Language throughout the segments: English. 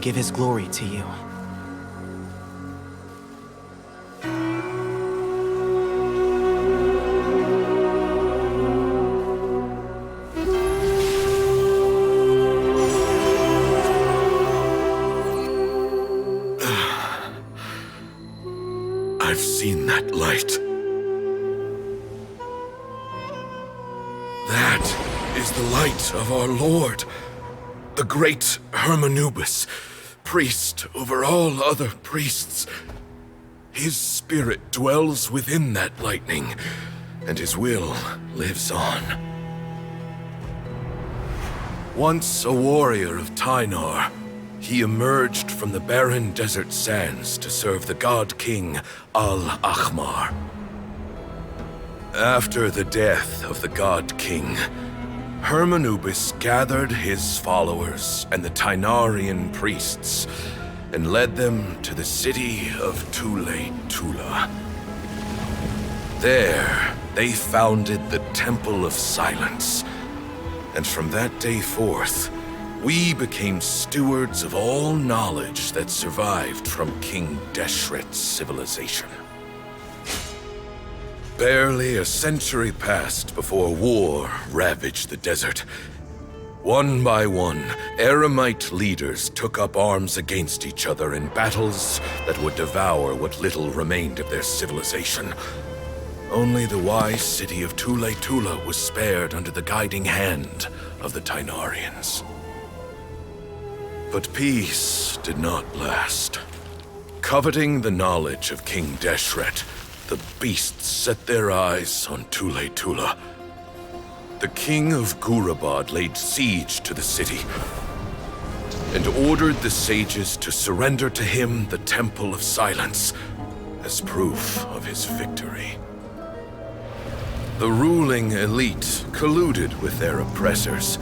give his glory to you. I've seen that light. That is the light of our Lord, the great Hermanubis, priest over all other priests. His spirit dwells within that lightning, and his will lives on. Once a warrior of Tynar, he emerged from the barren desert sands to serve the god king Al-Ahmar. After the death of the god king, Hermanubis gathered his followers and the Tynarian priests and led them to the city of Tule-Tula. There, they founded the Temple of Silence, and from that day forth, we became stewards of all knowledge that survived from King Deshret's civilization. Barely a century passed before war ravaged the desert. One by one, Eremite leaders took up arms against each other in battles that would devour what little remained of their civilization. Only the wise city of Tule-Tula was spared under the guiding hand of the Tynarians. But peace did not last. Coveting the knowledge of King Deshret, the beasts set their eyes on Tule-Tula. The king of Gurabad laid siege to the city and ordered the sages to surrender to him the Temple of Silence as proof of his victory. The ruling elite colluded with their oppressors,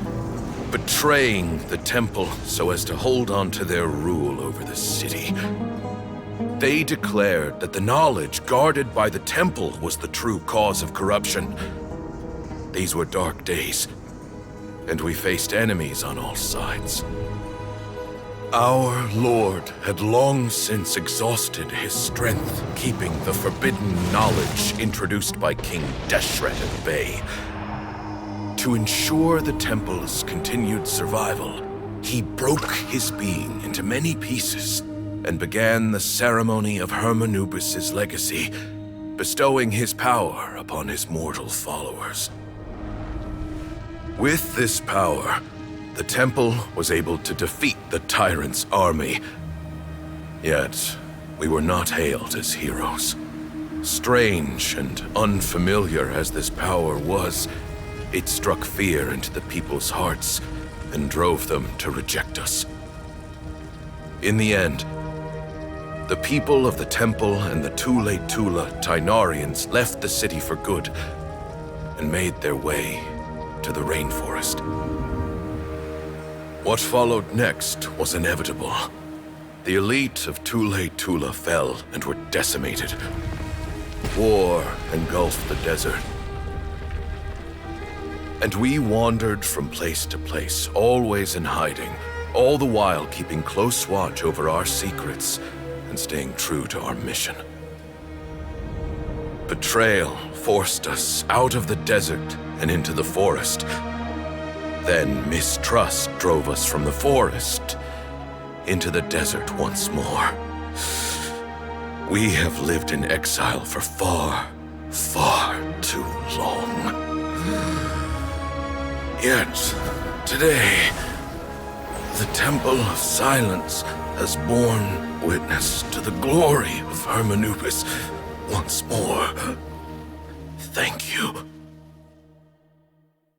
betraying the temple so as to hold on to their rule over the city. They declared that the knowledge guarded by the temple was the true cause of corruption. These were dark days, and we faced enemies on all sides. Our Lord had long since exhausted his strength, keeping the forbidden knowledge introduced by King Deshret at bay. To ensure the temple's continued survival, he broke his being into many pieces and began the ceremony of Hermanubis' legacy, bestowing his power upon his mortal followers. With this power, the temple was able to defeat the tyrant's army. Yet, we were not hailed as heroes. Strange and unfamiliar as this power was, it struck fear into the people's hearts and drove them to reject us. In the end, the people of the temple and the Tule-Tula Tynarians left the city for good and made their way to the rainforest. What followed next was inevitable. The elite of Tule-Tula fell and were decimated. War engulfed the desert. And we wandered from place to place, always in hiding, all the while keeping close watch over our secrets and staying true to our mission. Betrayal forced us out of the desert and into the forest. Then mistrust drove us from the forest into the desert once more. We have lived in exile for far, far too long. Yet, today, the Temple of Silence has borne witness to the glory of Hermanubis once more. Thank you.